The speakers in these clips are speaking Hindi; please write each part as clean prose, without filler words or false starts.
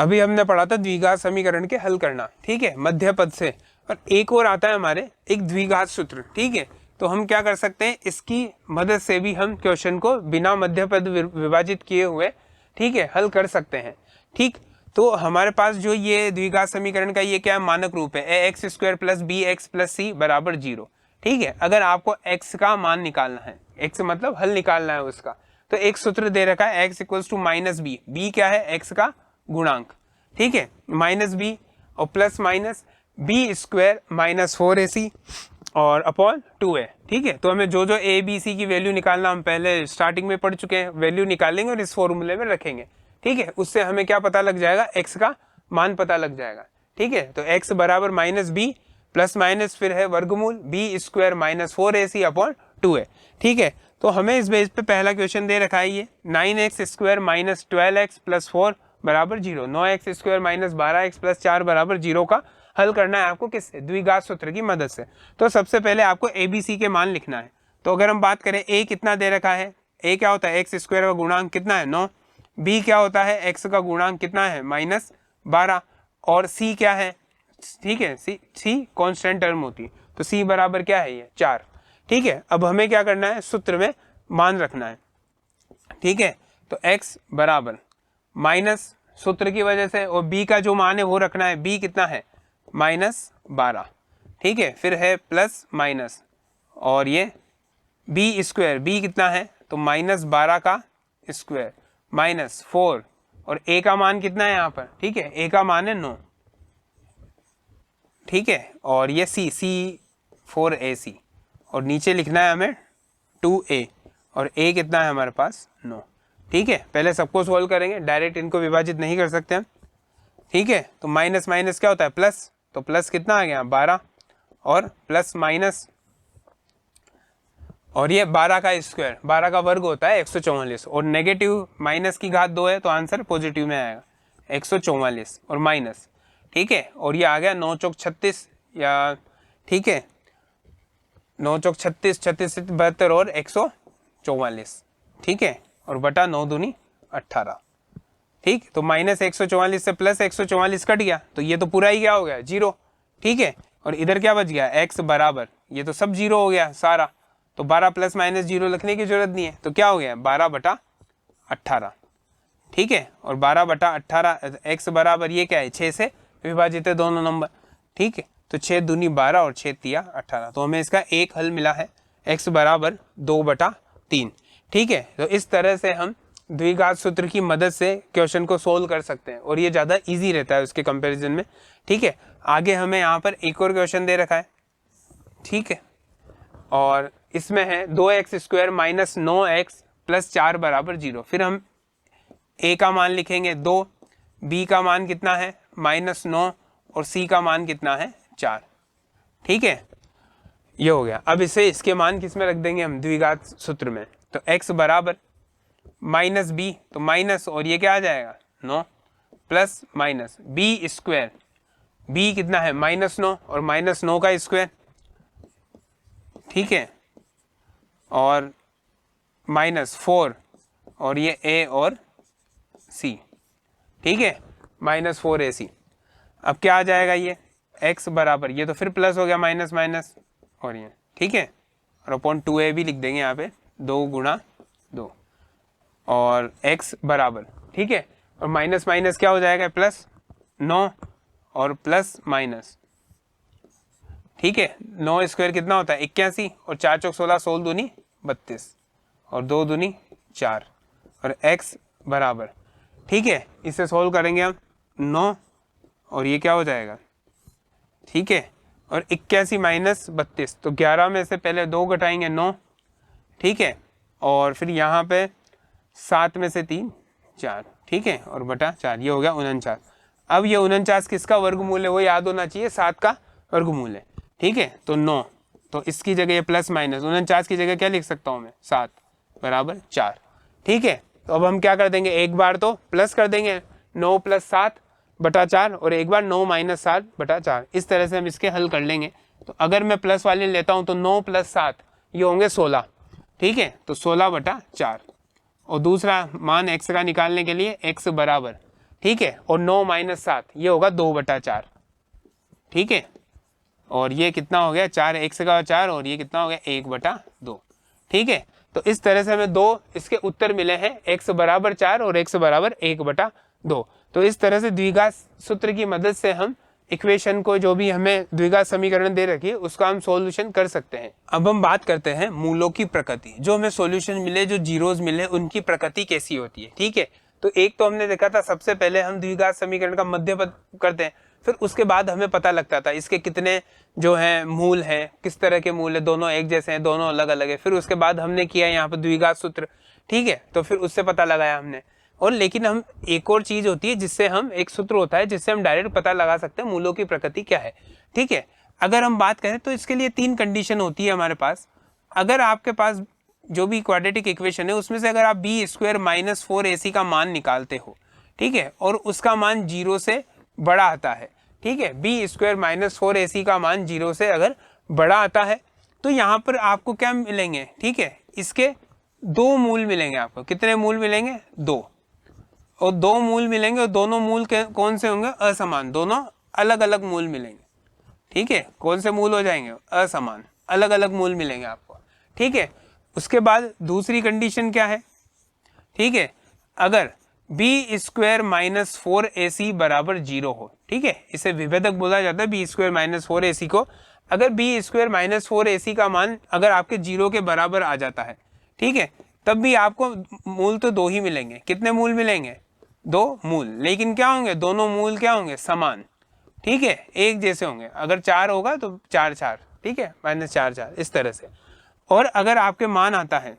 अभी हमने पढ़ा था द्विघात समीकरण के हल करना, ठीक है, मध्य पद से। और एक और आता है हमारे एक द्विघात सूत्र, ठीक है। तो हम क्या कर सकते हैं, इसकी मदद से भी हम क्वेश्चन को बिना मध्य पद विभाजित किए हुए, ठीक है, हल कर सकते हैं, ठीक। तो हमारे पास जो ये द्विघात समीकरण का ये क्या है, मानक रूप है, ax square plus b x plus c बराबर 0, ठीक है। अगर आपको x का मान निकालना है, x मतलब हल निकालना है उसका, तो एक सूत्र दे रखा है x equals to minus b, b क्या है, x का गुणांक, ठीक है, माइनस बी और plus minus b square minus 4ac और अपॉन 2a, ठीक है। तो हमें जो जो a b c की वैल्यू निकालना हम पहले स्टार्टिंग में पढ़ चुके हैं, वैल्यू निकालेंगे और इस फॉर्मूले में रखेंगे, ठीक है। उससे हमें क्या पता लग जाएगा, x का मान पता लग जाएगा, ठीक है। तो x बराबर माइनस बी प्लस माइनस फिर है वर्गमूल B square minus 4ac upon 2a, ठीक है। तो हमें इस बेस पे पहला क्वेश्चन दे रखा है ये 9x square minus 12x plus 4 बराबर 0, 9x square minus 12x plus 4 बराबर 0 का हल करना है आपको किससे, द्विघात सूत्र की मदद से। तो सबसे पहले आपको ABC के मान लिखना है। तो अगर हम बात करें a कितना दे रखा है, a क्या होता है, x स्क्वायर का गुणांक कितना है 9, b क्या होता है, x का गुणांक कितना है माइनस 12, और c क्या है, ठीक है, c कांस्टेंट टर्म होती है, तो c बराबर क्या है ये 4, ठीक है। अब हमें क्या करना है, सूत्र में मान रखना है, ठीक है। तो x बराबर माइनस सूत्र की वजह से, और b का जो मान है वो रखना है, b कितना है -12, ठीक है, फिर है प्लस माइनस, और ये b स्क्वायर, b कितना है तो -12 का स्क्वायर माइनस 4, और a का मान कितना है यहाँ पर, ठीक है, a का मान है 9, ठीक है, और ये c 4ac, और नीचे लिखना है हमें 2a, और a कितना है हमारे पास 9, ठीक है। पहले सबको सोल्व करेंगे, डायरेक्ट इनको विभाजित नहीं कर सकते हम, ठीक है। तो माइनस माइनस क्या होता है प्लस, तो प्लस कितना आ गया 12, और प्लस माइनस, और ये 12 का स्क्वायर, 12 का वर्ग होता है 144, और नेगेटिव माइनस की घात 2 है तो आंसर पॉजिटिव में आएगा 144 और माइनस, ठीक है। और ये आ गया 9 चौक 36, या ठीक है 9 चौक 36, 36 से 72 और 144, ठीक है, और बटा 9 दूनी 18, ठीक। तो माइनस 144 से प्लस 144 कट गया, तो ये तो पूरा ही क्या हो गया 0, ठीक है। और इधर क्या बच गया, x बराबर, ये तो सब 0 हो गया सारा, तो 12 प्लस माइनस 0 लिखने की जरूरत नहीं है, तो क्या हो गया 12 बटा 18, ठीक है। और 12 बटा 18 x बराबर ये क्या है 6 से विभाजित है दोनों नंबर, ठीक है। तो 6 दूनी 12 और 6 तिया 18, तो हमें इसका एक हल मिला है, x बराबर 2/3, ठीक है। तो इस तरह से हम द्विघात सूत्र की मदद से क्वेश्चन को सोल्व कर सकते हैं, और ये ज़्यादा इजी रहता है उसके कंपैरिजन में, ठीक है। आगे हमें यहाँ पर एक और क्वेश्चन दे रखा है, ठीक है, और इसमें है 2x square minus 9x plus 4 बराबर 0। फिर हम a का मान लिखेंगे 2, b का मान कितना है -9, और c का मान कितना है 4, ठीक है, ये हो गया। अब इसे इसके मान किस में रख देंगे हम, द्विघात सूत्र में। तो x बराबर माइनस बी, तो माइनस, और ये क्या आ जाएगा 9 plus minus b square, b कितना है -9 और -9 का स्क्वायर, ठीक है, और -4, और ये a और c, ठीक है, -4ac। अब क्या आ जाएगा ये x बराबर, ये तो फिर प्लस हो गया माइनस माइनस, और ये ठीक है, और अपॉन 2a भी लिख देंगे यहाँ पे 2 गुणा 2, और x बराबर, ठीक है, और माइनस माइनस क्या हो जाएगा प्लस 9 और प्लस माइनस, ठीक है। 9 स्क्वायर कितना होता है 81, और 4 चौक 16, 16 दूनी 32, और 2 दूनी 4, और x बराबर, ठीक है, इसे सोल्व करेंगे हम 9, और ये क्या हो जाएगा, ठीक है, और 81 माइनस 32, तो 11 में से पहले 2 घटाएंगे 9, ठीक है, और फिर यहाँ पे 7 में से 3 4, ठीक है, और बटा 4, ये हो गया 49। अब ये 49 किसका वर्गमूल है वो याद होना चाहिए, 7 का वर्गमूल है, ठीक है। तो 9, तो इसकी जगह ये प्लस माइनस 49 की जगह क्या लिख सकता हूँ मैं 7 बराबर 4, ठीक है। तो अब हम क्या कर देंगे, एक बार तो प्लस कर देंगे 9 प्लस 7 बटा 4, और एक बार 9 माइनस 7 बटा 4, इस तरह से हम इसके हल कर लेंगे। तो अगर मैं प्लस वाले लेता हूँ तो 9 प्लस 7 ये होंगे 16, ठीक है, तो 16 बटा 4, और दूसरा मान x का निकालने के लिए x बराबर ठीक है, और 9 माइनस 7 ये होगा 2/4, ठीक है, और ये कितना हो गया 4, 1 से का 4, और ये कितना हो गया 1/2, ठीक है। तो इस तरह से हमें 2 इसके उत्तर मिले हैं, x बराबर 4 और x बराबर 1/2। तो इस तरह से द्विघात सूत्र की मदद से हम इक्वेशन को, जो भी हमें द्विघात समीकरण दे रखी है, उसका हम सॉल्यूशन कर सकते हैं। अब हम बात करते हैं मूलों की प्रकृति। जो हमें सॉल्यूशन मिले, जो जीरोज मिले, उनकी प्रकृति कैसी होती है, ठीक है। तो एक तो हमने देखा था, सबसे पहले हम द्विघात समीकरण का मध्य पद करते हैं, फिर उसके बाद हमें पता लगता था इसके कितने जो हैं मूल हैं, किस तरह के मूल है, दोनों एक जैसे हैं, दोनों अलग अलग है। फिर उसके बाद हमने किया यहाँ पर द्विघात सूत्र, ठीक है, तो फिर उससे पता लगाया हमने। और लेकिन हम एक और चीज होती है जिससे हम, एक सूत्र होता है जिससे हम डायरेक्ट पता लगा सकते हैं मूलों की प्रकृति क्या है, ठीक है। अगर हम बात करें तो इसके लिए 3 कंडीशन होती है हमारे पास। अगर आपके पास जो भी क्वाड्रेटिक इक्वेशन है उसमें से अगर आप बी स्क्वायर माइनस 4ac का मान निकालते हो, ठीक है, और उसका मान 0 से बड़ा आता है, ठीक है, बी स्क्वायर माइनस 4ac का मान 0 से अगर बड़ा आता है, तो यहाँ पर आपको क्या मिलेंगे, ठीक है, इसके 2 मूल मिलेंगे आपको। कितने मूल मिलेंगे? 2, और 2 मूल मिलेंगे, और दोनों मूल कौन से होंगे? असमान, दोनों अलग अलग मूल मिलेंगे, ठीक है। कौन से मूल हो जाएंगे? असमान, अलग अलग मूल मिलेंगे आपको, ठीक है। उसके बाद दूसरी कंडीशन क्या है, ठीक है, अगर बी स्क्वायर माइनस 4ac बराबर 0 हो, ठीक है, इसे विभेदक बोला जाता है बी स्क्वायर माइनस 4ac को। अगर बी स्क्वायर माइनस 4ac का मान अगर आपके 0 के बराबर आ जाता है, ठीक है, तब भी आपको मूल तो 2 ही मिलेंगे। कितने मूल मिलेंगे? 2 मूल, लेकिन क्या होंगे? दोनों मूल क्या होंगे? समान, ठीक है, एक जैसे होंगे। अगर 4 होगा तो 4 4, ठीक है, माइनस 4 4, इस तरह से। और अगर आपके मान आता है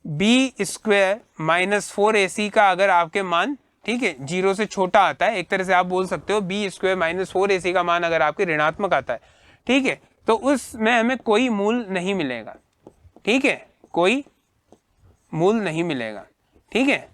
बी स्क्वायर माइनस 4ac का, अगर आपके मान, ठीक है, 0 से छोटा आता है, एक तरह से आप बोल सकते हो बी स्क्वायर माइनस 4ac का मान अगर आपके ऋणात्मक आता है, ठीक है, तो उसमें हमें कोई मूल नहीं मिलेगा, ठीक है, कोई मूल नहीं मिलेगा, ठीक है।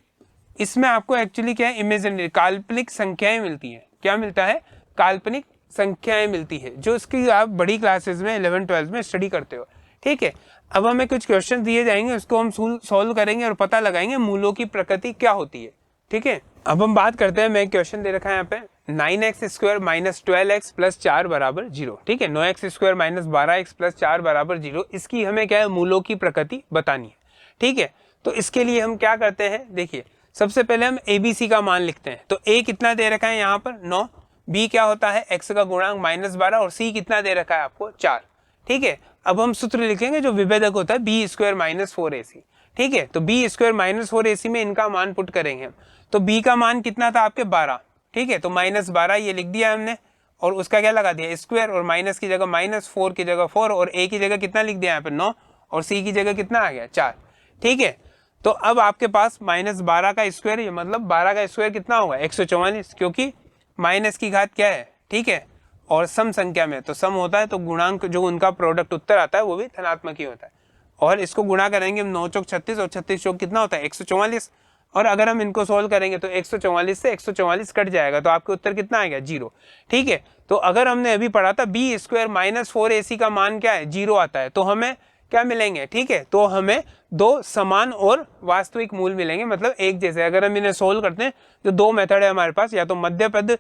इसमें आपको एक्चुअली क्या है? इमेजिनरी, काल्पनिक संख्याएं मिलती हैं। क्या मिलता है? काल्पनिक संख्याएं मिलती है, जो इसकी आप बड़ी क्लासेस में 11 12 में स्टडी करते हो, ठीक है। अब हमें कुछ क्वेश्चन दिए जाएंगे, उसको हम सॉल्व करेंगे और पता लगाएंगे मूलों की प्रकृति क्या होती है, ठीक है। अब हम बात करते हैं, मैं क्वेश्चन दे रखा है यहाँ पे 9x square minus 12x plus 4 बराबर 0, ठीक है, 9x square minus 12x plus 4 बराबर 0, इसकी हमें क्या है? मूलों की प्रकृति बतानी है, ठीक है। तो इसके लिए हम क्या करते हैं, देखिए, सबसे पहले हम ABC का मान लिखते हैं। तो A कितना दे रखा है यहाँ पर? 9, B क्या होता है? x का गुणांक माइनस 12, और C कितना दे रखा है आपको? 4, ठीक है। अब हम सूत्र लिखेंगे जो विभेदक होता है बी स्क्वायर माइनस 4ac, ठीक है। तो बी स्क्वायर माइनस 4ac में इनका मान पुट करेंगे हम। तो b का मान कितना था आपके? 12, ठीक है, तो माइनस 12 ये लिख दिया हमने, और उसका क्या लगा दिया? स्क्वायर, और माइनस की जगह माइनस, 4 की जगह 4, और a की जगह कितना लिख दिया यहाँ पे? 9, और c की जगह कितना आ गया? 4, ठीक है। तो अब आपके पास माइनस 12 का स्क्वायर, ये मतलब 12 का स्क्वायर कितना होगा? 144, क्योंकि माइनस की घात क्या है, ठीक है, और सम संख्या में तो सम होता है, तो गुणांक जो उनका प्रोडक्ट उत्तर आता है वो भी धनात्मक ही होता है। और इसको गुणा करेंगे हम 9 चौक 36, और 36 चौक कितना होता है? 144, और अगर हम इनको सोल्व करेंगे तो 144 से 144 कट जाएगा, तो आपके उत्तर कितना आएगा? 0, ठीक है। तो अगर हमने अभी पढ़ा था बी स्क्वायर माइनस 4ac का मान क्या है? 0 आता है, तो हमें क्या मिलेंगे, ठीक है, तो हमें 2 समान और वास्तविक मूल मिलेंगे, मतलब एक जैसे। अगर हम इन्हें सोल्व करते हैं, जो 2 मेथड है हमारे पास, या तो मध्य पद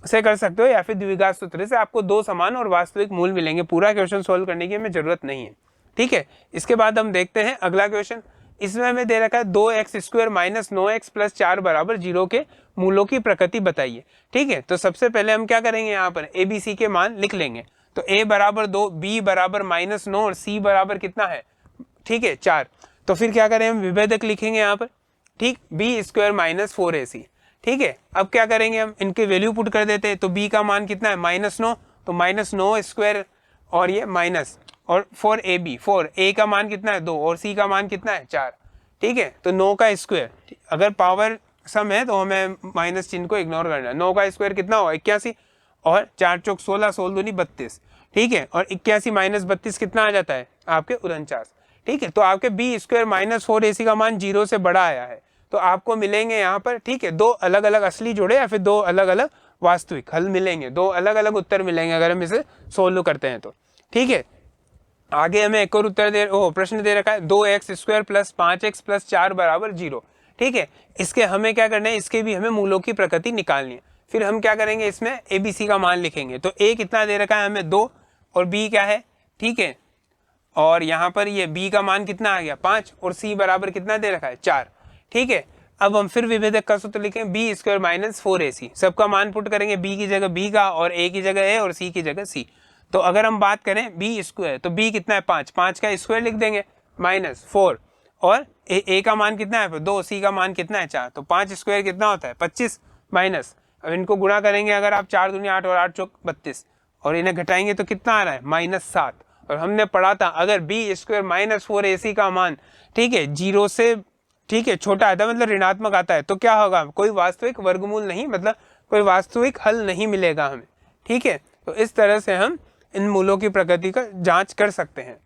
से कर सकते हो या फिर द्विघात सूत्र से, आपको 2 समान और वास्तविक मूल मिलेंगे। पूरा क्वेश्चन सोल्व करने की हमें जरूरत नहीं है, ठीक है। इसके बाद हम देखते हैं अगला क्वेश्चन। इसमें हमें दे रखा है 2x square minus 9x plus 4 बराबर 0 के मूलों की प्रकृति बताइए, ठीक है। तो सबसे पहले हम क्या करेंगे? यहाँ पर ABC के मान लिख लेंगे। तो a बराबर 2, b बराबर माइनस 9, और c बराबर कितना है, ठीक है, 4। तो फिर क्या करें? हम विभेदक लिखेंगे यहाँ पर, ठीक, b स्क्वायर माइनस 4ac, ठीक है। अब क्या करेंगे? हम इनके वैल्यू पुट कर देते हैं। तो b का मान कितना है? माइनस 9, तो माइनस 9 स्क्वायर, और ये माइनस, और 4ab, 4, a का मान कितना है? 2, और c का मान कितना है? 4, ठीक है। तो 9 का स्क्वायर, अगर पावर सम है तो हमें माइनस चिन्ह को इग्नोर करना है। 9 का स्क्वायर कितना होगा? 81, और 4 चौक 16, 16 दूनी 32, ठीक है, और 81 माइनस 32 कितना आ जाता है? आपके 49, ठीक है। तो आपके बी स्क्वायर माइनस 4ac का मान 0 से बड़ा आया है, तो आपको मिलेंगे यहाँ पर, ठीक है, 2 अलग अलग असली जोड़े या फिर 2 अलग अलग वास्तविक हल मिलेंगे, 2 अलग अलग उत्तर मिलेंगे अगर हम इसे सोल्व करते हैं तो, ठीक है। आगे हमें एक और उत्तर प्रश्न दे रखा है 2x square plus 5x plus 4 बराबर 0, ठीक है। इसके हमें क्या करना है, इसके भी हमें मूलों की प्रकृति निकालनी है। फिर हम क्या करेंगे, इसमें ABC का मान लिखेंगे। तो A कितना दे रखा है हमें 2 और B क्या है, ठीक है, और यहाँ पर ये B का मान कितना आ गया 5 और C बराबर कितना दे रखा है 4, ठीक है। अब हम फिर विभेदक का सूत्र लिखेंगे B स्क्वायर माइनस 4AC, सबका मान पुट करेंगे, B की जगह B का और A की जगह A और C की जगह C। तो अगर हम बात करें B स्क्वायर तो B कितना है 5, 5 का स्क्वायर लिख देंगे माइनस 4 और A का मान कितना है 2, C का मान कितना है 4, तो 5 स्क्वायर कितना होता है 25 माइनस, अब इनको गुणा करेंगे अगर आप 4 दूनी 8 और 8 चौक 32 और इन्हें घटाएंगे तो कितना आ रहा है -7। और हमने पढ़ा था अगर B स्क्वायर माइनस 4AC का मान, ठीक है, 0 से, ठीक है, छोटा आता है मतलब ऋणात्मक आता है तो क्या होगा, कोई वास्तविक वर्गमूल नहीं, मतलब कोई वास्तविक हल नहीं मिलेगा हमें, ठीक है। तो इस तरह से हम इन मूलों की प्रकृति का जांच कर सकते हैं।